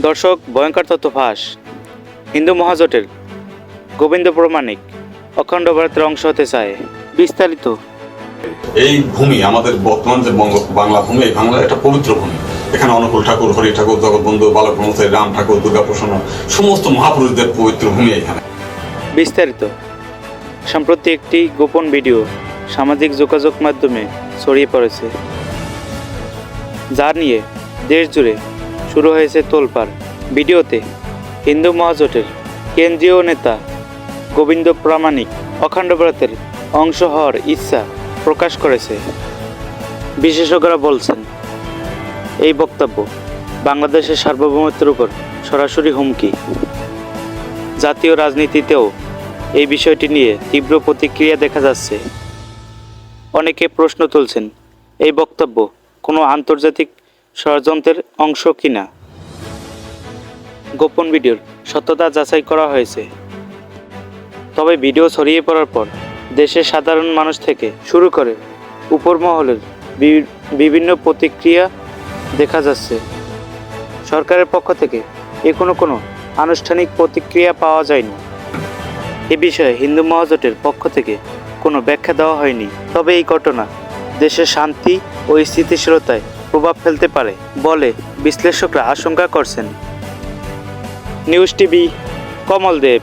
দর্শক, ভয়ঙ্কর তথ্য ফাঁস। হিন্দু মহাজোটের গোবিন্দ প্রামাণিক অখণ্ড ভারতের অংশ হতে চায়। বিস্তারিত। এই ভূমি আমাদের বর্তমান যে বাংলা ভূমি, এই বাংলা একটা পবিত্র ভূমি। এখানে অনুকূল ঠাকুর, হরি ঠাকুর, জগৎবন্ধু, বালক ব্রহ্মচারী, রাম ঠাকুর, দুর্গা প্রসন্ন, সমস্ত মহাপুরুষদের পবিত্র ভূমি এখানে। বিস্তারিত। সম্প্রতি একটি গোপন ভিডিও সামাজিক যোগাযোগ মাধ্যমে ছড়িয়ে পড়েছে, যা নিয়ে দেশ জুড়ে শুরু হয়েছে তোলপাড়। ভিডিওতে হিন্দু মহাজোটের কেন্দ্রীয় নেতা গোবিন্দ প্রামাণিক অখণ্ড ভারতের অংশ হওয়ার ইচ্ছা প্রকাশ করেছে। বিশেষজ্ঞরা বলছেন, এই বক্তব্য বাংলাদেশের সার্বভৌমত্বের উপর সরাসরি হুমকি। জাতীয় রাজনীতিতেও এই বিষয়টি নিয়ে তীব্র প্রতিক্রিয়া দেখা যাচ্ছে। অনেকে প্রশ্ন তুলছেন, এই বক্তব্য কোনো আন্তর্জাতিক ষড়যন্ত্রের অংশ কিনা। গোপন ভিডিওর সত্যতা যাচাই করা হয়েছে, তবে ভিডিও ছড়িয়ে পড়ার পর দেশের সাধারণ মানুষ থেকে শুরু করে উপর মহলের বিভিন্ন প্রতিক্রিয়া দেখা যাচ্ছে। সরকারের পক্ষ থেকে কোনো আনুষ্ঠানিক প্রতিক্রিয়া পাওয়া যায়নি। এ বিষয়ে হিন্দু মহাজোটের পক্ষ থেকে কোনো ব্যাখ্যা দেওয়া হয়নি। তবে এই ঘটনা দেশের শান্তি ও স্থিতিশীলতায় প্রভাব ফেলতে পারে বলে বিশ্লেষকরা আশঙ্কা করছেন। নিউজ টিভি, কমল দেব।